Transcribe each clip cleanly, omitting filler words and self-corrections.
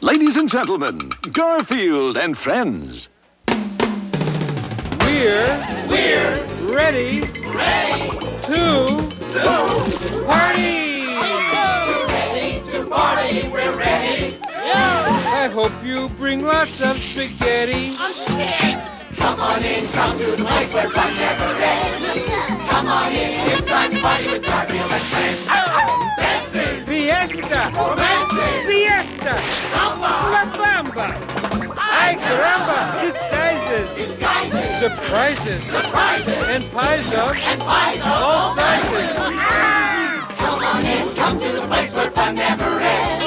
Ladies and gentlemen, Garfield and friends. We're ready to party! We're ready to party, we're ready. I hope you bring lots of spaghetti. I'm scared. Come on in, come to the place where fun never ends. Come on in, it's time to party with Garfield and friends. Dancing, Fiesta! romancing, Siesta! samba, La Bamba! Ay caramba! Disguises! Surprises! And pies of all sizes! Come on in, come to the place where fun never ends.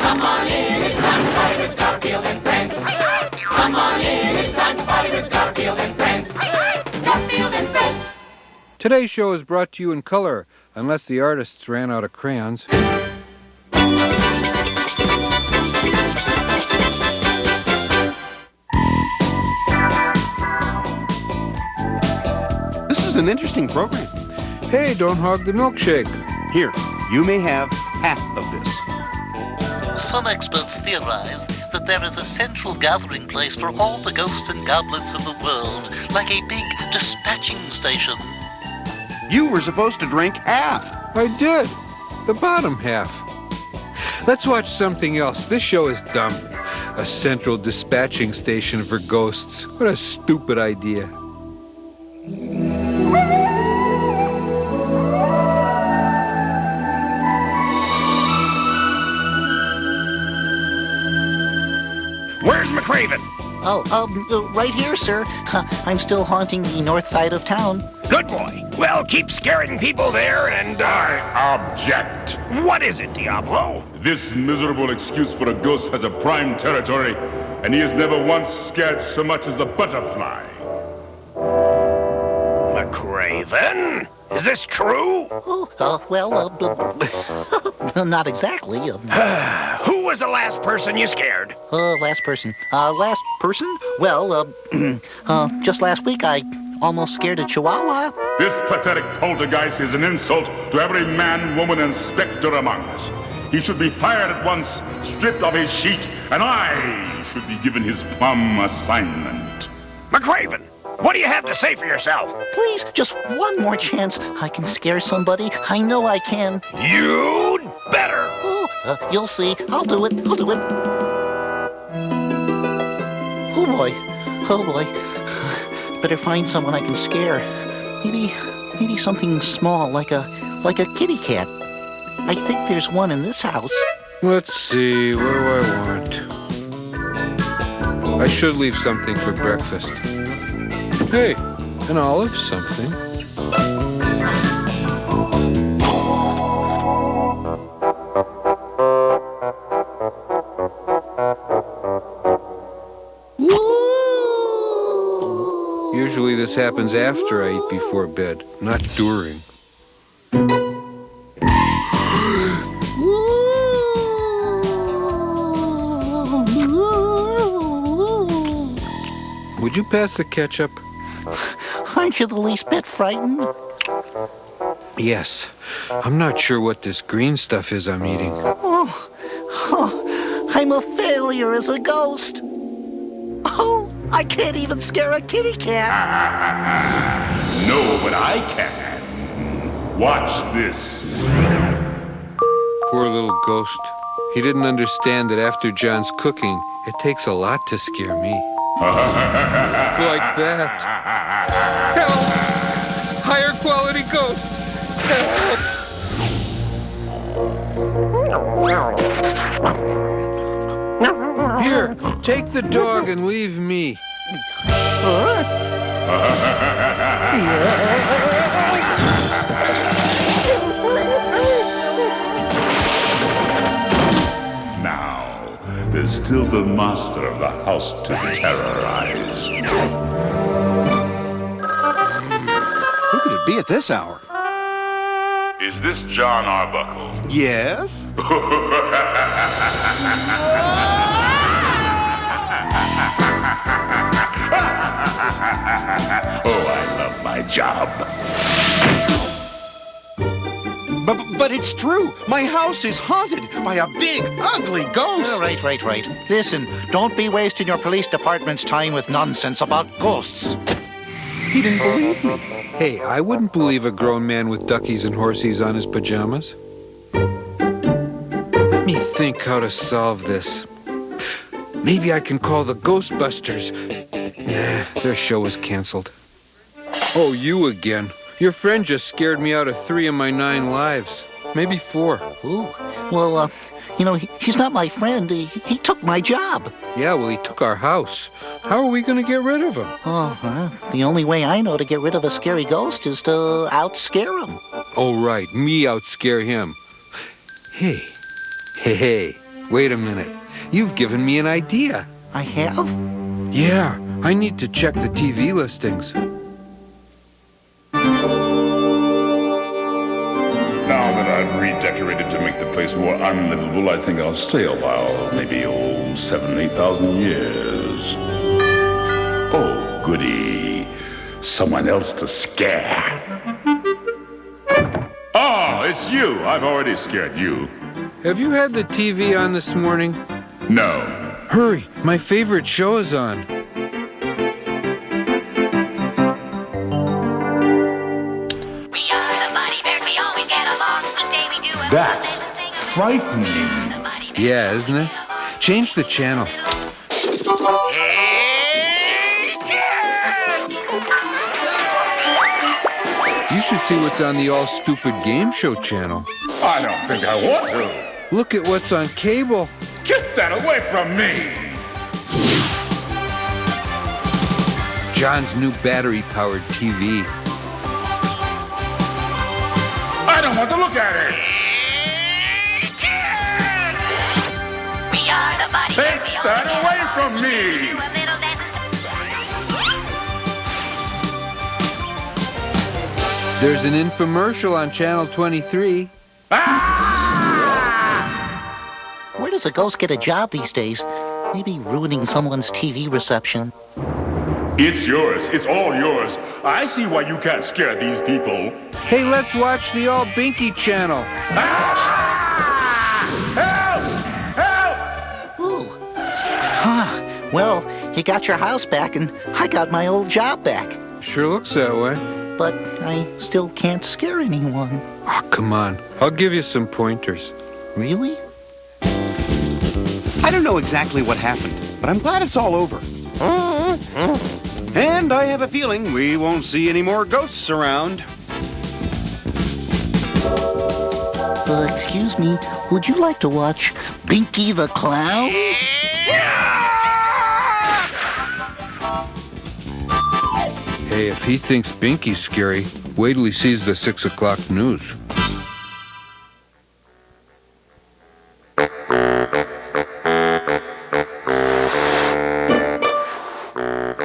Come on in, it's time to party with Garfield and friends. Come on in, it's time to party with Garfield and friends. Garfield and friends. Today's show is brought to you in color, unless the artists ran out of crayons. This is an interesting program. Hey, don't hog the milkshake. Here, you may have half of this. Some experts theorize that there is a central gathering place for all the ghosts and goblins of the world, like a big dispatching station. You were supposed to drink half. I did. The bottom half. Let's watch something else. This show is dumb. A central dispatching station for ghosts. What a stupid idea. Where's McRaven? Right here, sir. I'm still haunting the north side of town. Good boy. Well, keep scaring people there and, I object. What is it, Diablo? This miserable excuse for a ghost has a prime territory, and he has never once scared so much as a butterfly. McRaven? Is this true? Not exactly. Who was the last person you scared? Last person. Last person? Well, just last week I almost scared a chihuahua. This pathetic poltergeist is an insult to every man, woman, and specter among us. He should be fired at once, stripped of his sheet, and I should be given his plum assignment. McRaven, what do you have to say for yourself? Please, just one more chance. I can scare somebody. I know I can. You'd better. You'll see. I'll do it. Oh, boy. Better find someone I can scare. Maybe something small, like a kitty cat. I think there's one in this house. Let's see, what do I want? I should leave something for breakfast. Hey, an olive something. Usually this happens after I eat before bed, not during. Would you pass the ketchup? Aren't you the least bit frightened? Yes. I'm not sure what this green stuff is I'm eating. I'm a failure as a ghost. Oh, I can't even scare a kitty cat. No, but I can. Watch this. Poor little ghost. He didn't understand that after John's cooking, it takes a lot to scare me. Like that. Help! Higher quality ghost! Help! Here, take the dog and leave me. Now, there's still the master of the house to terrorize. Who could it be at this hour? Is this John Arbuckle? Yes? Oh, I love my job. But it's true. My house is haunted by a big, ugly ghost. Right. Listen, don't be wasting your police department's time with nonsense about ghosts. He didn't believe me. Hey, I wouldn't believe a grown man with duckies and horsies on his pajamas. Let me think how to solve this. Maybe I can call the Ghostbusters. Nah, their show is canceled. Oh, you again. Your friend just scared me out of 3 of my 9 lives. Maybe 4. Ooh, well, he's not my friend. He took my job. Yeah, well, he took our house. How are we going to get rid of him? The only way I know to get rid of a scary ghost is to outscare him. Oh, right, me outscare him. Hey, wait a minute. You've given me an idea. I have? Yeah, I need to check the TV listings. Now that I've redecorated to make the place more unlivable, I think I'll stay a while. Maybe, 7,000 to 8,000 years. Oh, goody. Someone else to scare. Oh, it's you. I've already scared you. Have you had the TV on this morning? No. Hurry, my favorite show is on. That's frightening. Yeah, isn't it? Change the channel. You should see what's on the All Stupid Game Show channel. I don't think I want to. Look at what's on cable. Get that away from me! John's new battery-powered TV. I don't want to look at it! Take that away from me! There's an infomercial on Channel 23. Where does a ghost get a job these days? Maybe ruining someone's TV reception. It's yours. It's all yours. I see why you can't scare these people. Hey, let's watch the All Binky channel. Help! Help! Ooh. Well, you got your house back and I got my old job back. Sure looks that way. But I still can't scare anyone. Oh, come on. I'll give you some pointers. Really? I don't know exactly what happened, but I'm glad it's all over. And I have a feeling we won't see any more ghosts around. Excuse me, would you like to watch Binky the Clown? Hey, if he thinks Binky's scary, wait till he sees the 6 o'clock news.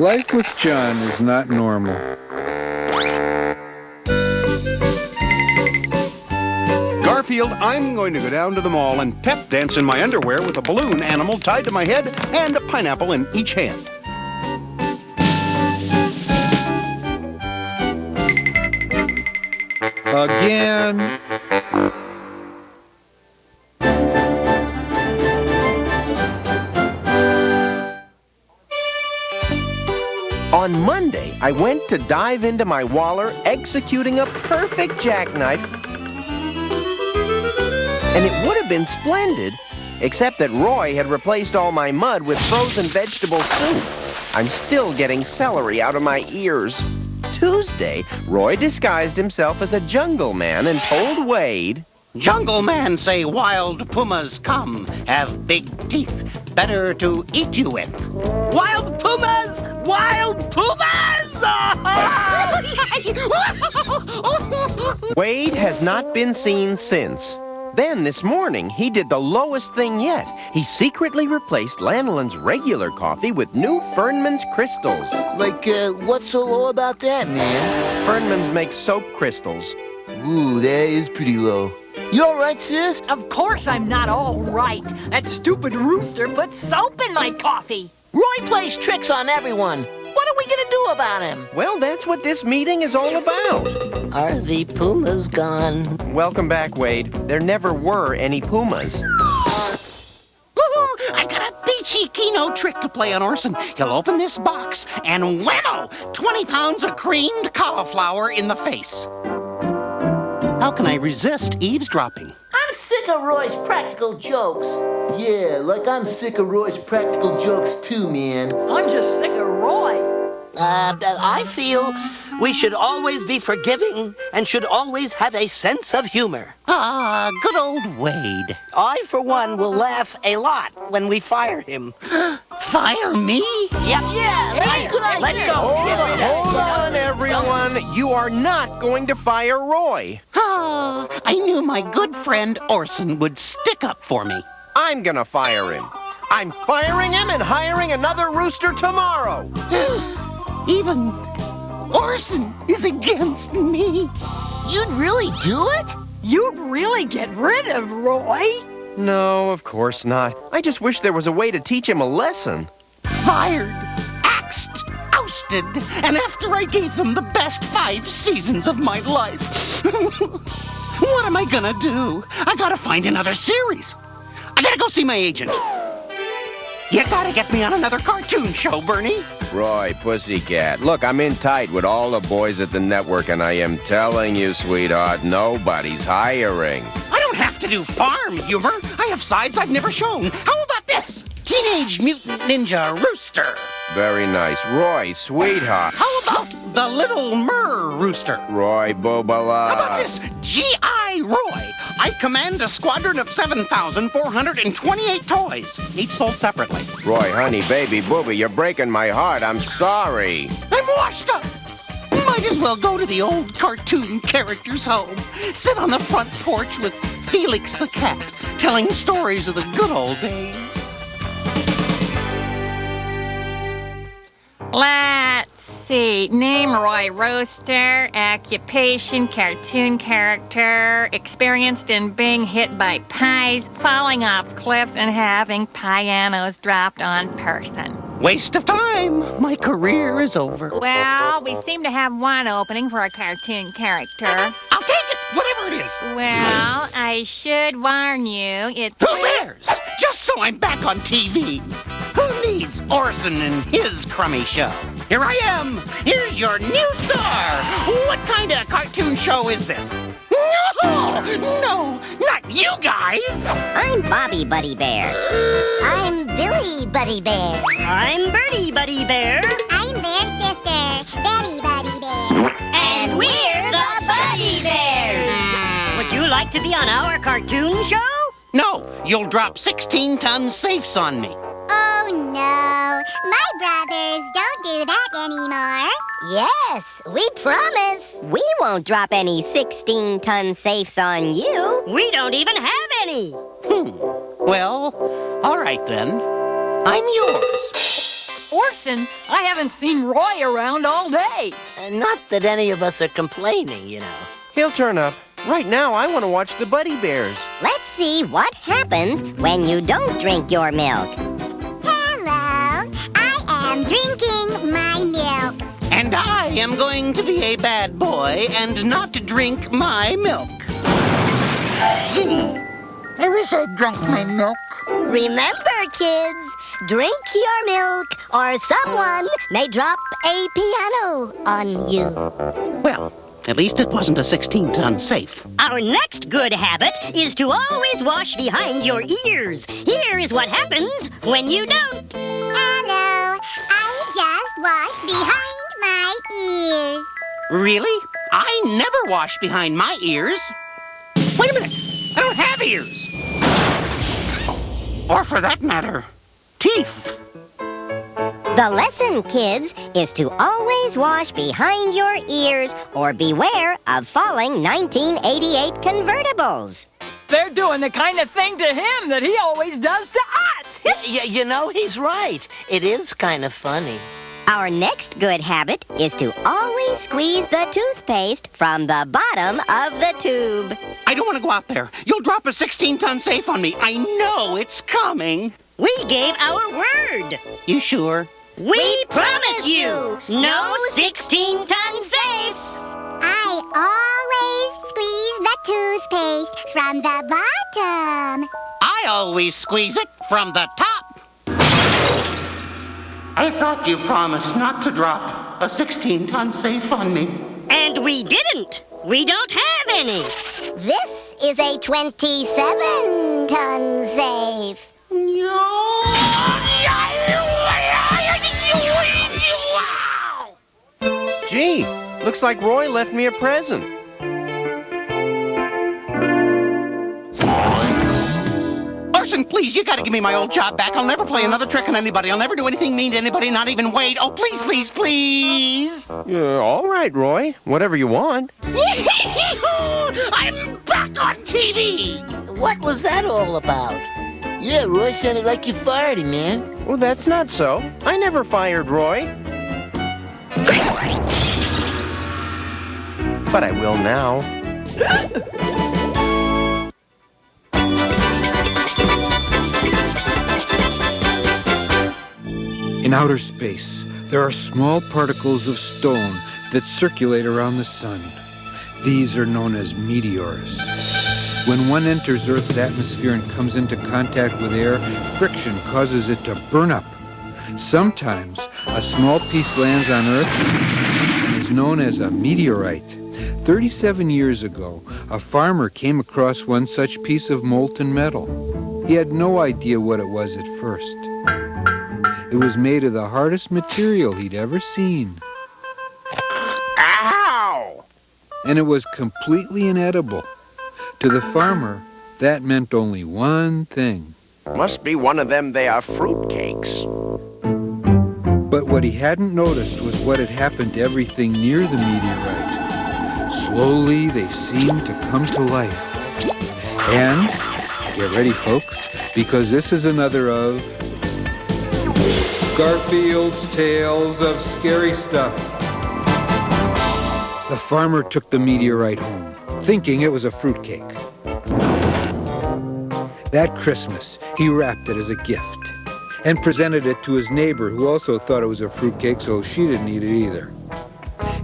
Life with John is not normal. Garfield, I'm going to go down to the mall and pep dance in my underwear with a balloon animal tied to my head and a pineapple in each hand. Again. On Monday, I went to dive into my waller, executing a perfect jackknife. And it would have been splendid, except that Roy had replaced all my mud with frozen vegetable soup. I'm still getting celery out of my ears. Tuesday, Roy disguised himself as a jungle man and told Wade, Jungle man say wild pumas come, have big teeth, better to eat you with. Wild pumas! Wild pumas! Wade has not been seen since. Then this morning, he did the lowest thing yet. He secretly replaced Lanolin's regular coffee with new Fernman's crystals. Like, what's so low about that, man? Fernman's makes soap crystals. Ooh, that is pretty low. You all right, sis? Of course I'm not all right. That stupid rooster put soap in my coffee. Roy plays tricks on everyone. What are we gonna do about him? Well, that's what this meeting is all about. Are the pumas gone? Welcome back, Wade. There never were any pumas. I got a beachy Keno trick to play on Orson. He'll open this box and whammo! 20 pounds of creamed cauliflower in the face. How can I resist eavesdropping? I'm sick of Roy's practical jokes. Yeah, like I'm sick of Roy's practical jokes too, man. I'm just sick of Roy. I feel we should always be forgiving and should always have a sense of humor. Ah, good old Wade. I, for one, will laugh a lot when we fire him. Fire me? Yep. Yeah, good idea. Let go. Hold on, everyone. You are not going to fire Roy. Ah, I knew my good friend Orson would stick up for me. I'm gonna fire him. I'm firing him and hiring another rooster tomorrow. Even Orson is against me. You'd really do it? You'd really get rid of Roy? No, of course not. I just wish there was a way to teach him a lesson. Fired, axed, ousted, and after I gave them the best 5 seasons of my life. What am I gonna do? I gotta find another series. I gotta go see my agent. You gotta get me on another cartoon show, Bernie. Roy, pussycat. Look, I'm in tight with all the boys at the network, and I am telling you, sweetheart, nobody's hiring. I don't have to do farm humor. I have sides I've never shown. How about this? Teenage Mutant Ninja Rooster. Very nice. Roy, sweetheart. How about the Little Mer Rooster? Roy Boobala. How about this? G.I. Roy. I command a squadron of 7,428 toys, each sold separately. Roy, honey, baby, booby, you're breaking my heart. I'm sorry. I'm washed up. Might as well go to the old cartoon character's home. Sit on the front porch with Felix the cat, telling stories of the good old days. Let's see. Name Roy Rooster. Occupation cartoon character. Experienced in being hit by pies, falling off cliffs, and having pianos dropped on person. Waste of time. My career is over. Well, we seem to have one opening for a cartoon character. I'll take it, whatever it is. Well, I should warn you, it's... Who cares? Just so I'm back on TV. Who needs Orson and his crummy show? Here I am. Here's your new star. What kind of cartoon show is this? No, not you guys. I'm Bobby Buddy Bear. I'm Billy Buddy Bear. I'm Birdie Buddy Bear. I'm their sister, Betty Buddy Bear. And we're the Buddy Bears. Would you like to be on our cartoon show? No, you'll drop 16-ton safes on me. Oh, no. My brothers don't do that anymore. Yes, we promise. We won't drop any 16-ton safes on you. We don't even have any. Well, all right then. I'm yours. Orson, I haven't seen Roy around all day. Not that any of us are complaining, you know. He'll turn up. Right now, I want to watch the Buddy Bears. Let's see what happens when you don't drink your milk. Hello. I am drinking my milk. And I am going to be a bad boy and not drink my milk. Gee, I wish I'd drunk my milk. Remember, kids, drink your milk or someone may drop a piano on you. Well, at least it wasn't a 16-ton safe. Our next good habit is to always wash behind your ears. Here is what happens when you don't. Hello. I just washed behind my ears. Really? I never wash behind my ears. Wait a minute. I don't have ears. Or for that matter, teeth. The lesson, kids, is to always wash behind your ears or beware of falling 1988 convertibles. They're doing the kind of thing to him that he always does to us. You know, he's right. It is kind of funny. Our next good habit is to always squeeze the toothpaste from the bottom of the tube. I don't want to go out there. You'll drop a 16-ton safe on me. I know it's coming. We gave our word. You sure? We promise you, no 16-ton safes. I always squeeze the toothpaste from the bottom. I always squeeze it from the top. I thought you promised not to drop a 16-ton safe on me. And we didn't. We don't have any. This is a 27-ton safe. Gee, looks like Roy left me a present. Larson, please, you gotta give me my old job back. I'll never play another trick on anybody. I'll never do anything mean to anybody, not even Wade. Oh, please, please, please. All right, Roy. Whatever you want. I'm back on TV. What was that all about? Yeah, Roy sounded like you fired him, man. Well, that's not so. I never fired Roy. But I will now. In outer space, there are small particles of stone that circulate around the sun. These are known as meteors. When one enters Earth's atmosphere and comes into contact with air, friction causes it to burn up. Sometimes a small piece lands on Earth and is known as a meteorite. 37 years ago, a farmer came across one such piece of molten metal. He had no idea what it was at first. It was made of the hardest material he'd ever seen. Ow! And it was completely inedible. To the farmer, that meant only one thing. Must be one of them they are fruitcakes. But what he hadn't noticed was what had happened to everything near the meteorite. Slowly, they seemed to come to life. And, get ready, folks, because this is another of Garfield's Tales of Scary Stuff. The farmer took the meteorite home, thinking it was a fruitcake. That Christmas, he wrapped it as a gift and presented it to his neighbor, who also thought it was a fruitcake, so she didn't eat it either.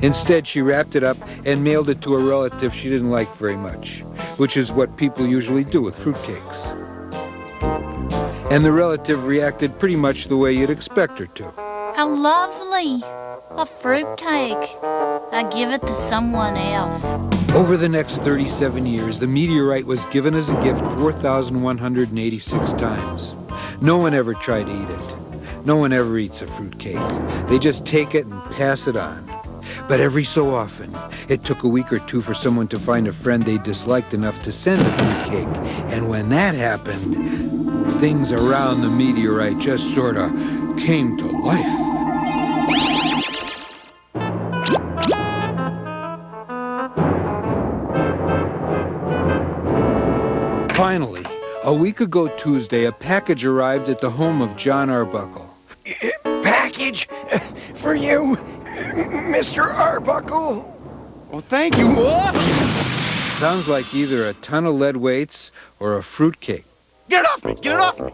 Instead, she wrapped it up and mailed it to a relative she didn't like very much, which is what people usually do with fruitcakes. And the relative reacted pretty much the way you'd expect her to. How lovely! A fruitcake. I give it to someone else. Over the next 37 years, the meteorite was given as a gift 4,186 times. No one ever tried to eat it. No one ever eats a fruitcake. They just take it and pass it on. But every so often, it took a week or two for someone to find a friend they disliked enough to send a fruitcake. And when that happened, things around the meteorite just sort of came to life. Finally, a week ago Tuesday, a package arrived at the home of John Arbuckle. Package for you, Mr. Arbuckle. Well, thank you. Sounds like either a ton of lead weights or a fruitcake. Get it off me! Get it off me!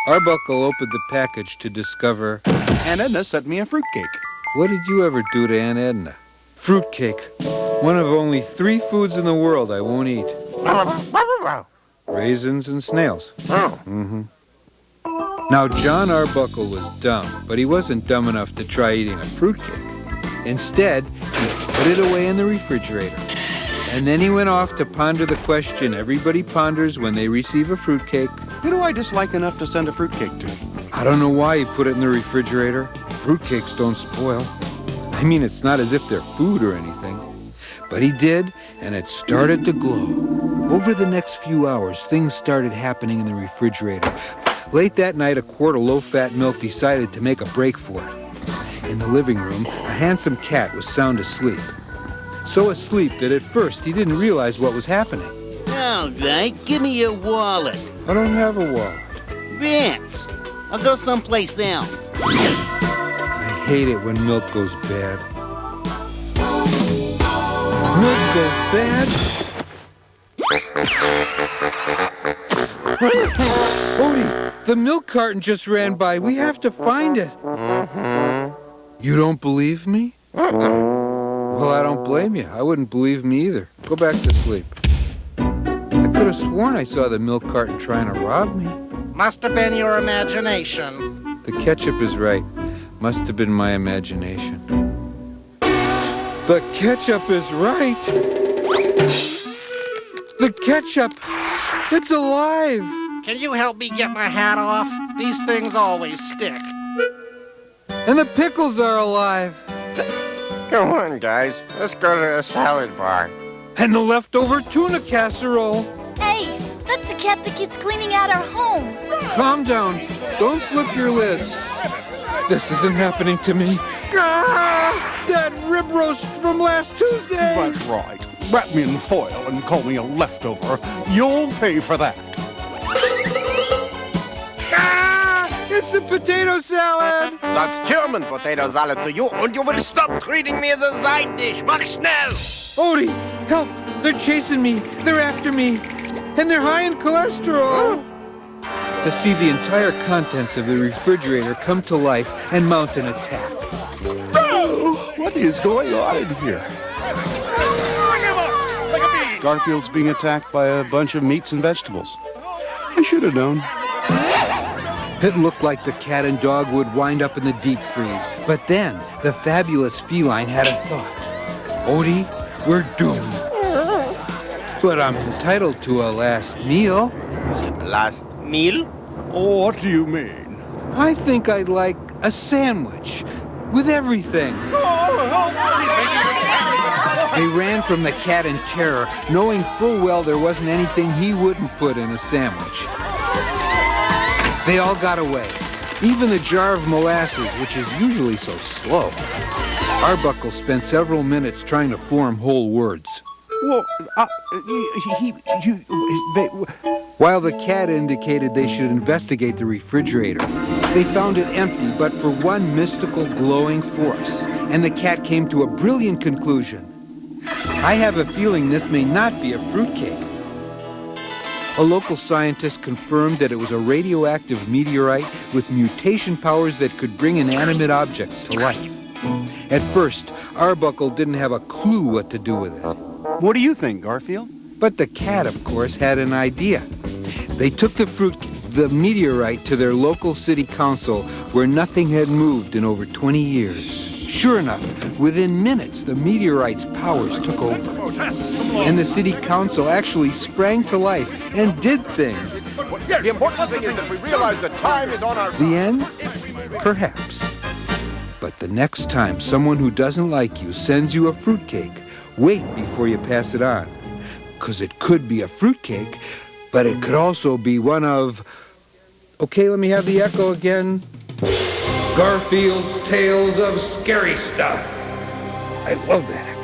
Arbuckle opened the package to discover Aunt Edna sent me a fruitcake. What did you ever do to Aunt Edna? Fruitcake. One of only 3 foods in the world I won't eat. Raisins and snails. Now, John Arbuckle was dumb, but he wasn't dumb enough to try eating a fruitcake. Instead, he put it away in the refrigerator. And then he went off to ponder the question everybody ponders when they receive a fruitcake. Who do I dislike enough to send a fruitcake to? I don't know why he put it in the refrigerator. Fruitcakes don't spoil. I mean, it's not as if they're food or anything. But he did, and it started to glow. Over the next few hours, things started happening in the refrigerator. Late that night, a quart of low-fat milk decided to make a break for it. In the living room, a handsome cat was sound asleep. So asleep that at first he didn't realize what was happening. All right, give me your wallet. I don't have a wallet. Vince, I'll go someplace else. I hate it when milk goes bad. Milk goes bad? Odie, the milk carton just ran by. We have to find it. You don't believe me? Well, I don't blame you. I wouldn't believe me either. Go back to sleep. I could have sworn I saw the milk carton trying to rob me. Must have been your imagination. The ketchup is right. Must have been my imagination. The ketchup is right. The ketchup, it's alive. Can you help me get my hat off? These things always stick. And the pickles are alive. Come on, guys. Let's go to the salad bar. And the leftover tuna casserole. Hey, that's the cat that keeps cleaning out our home. Calm down. Don't flip your lids. This isn't happening to me. Ah! That rib roast from last Tuesday. That's right. Wrap me in foil and call me a leftover. You'll pay for that. It's the potato salad! That's German potato salad to you, and you will stop treating me as a side dish. Mach schnell! Odie, help! They're chasing me. They're after me. And they're high in cholesterol. To see the entire contents of the refrigerator come to life and mount an attack. Oh, what is going on in here? Garfield's being attacked by a bunch of meats and vegetables. I should have known. It looked like the cat and dog would wind up in the deep freeze. But then, the fabulous feline had a thought. Odie, we're doomed. But I'm entitled to a last meal. Last meal? What do you mean? I think I'd like a sandwich with everything. They ran from the cat in terror, knowing full well there wasn't anything he wouldn't put in a sandwich. They all got away, even the jar of molasses, which is usually so slow. Arbuckle spent several minutes trying to form whole words. Well, While the cat indicated they should investigate the refrigerator, they found it empty but for one mystical glowing force, and the cat came to a brilliant conclusion. I have a feeling this may not be a fruitcake. A local scientist confirmed that it was a radioactive meteorite with mutation powers that could bring inanimate objects to life. At first, Arbuckle didn't have a clue what to do with it. What do you think, Garfield? But the cat, of course, had an idea. They took the meteorite to their local city council where nothing had moved in over 20 years. Sure enough, within minutes, the meteorite's powers took over. And the city council actually sprang to life and did things. The important thing is that we realize that time is on our side. The end? Perhaps. But the next time someone who doesn't like you sends you a fruitcake, wait before you pass it on. 'Cause it could be a fruitcake, but it could also be one of... Okay, let me have the echo again. Garfield's Tales of Scary Stuff. I love that.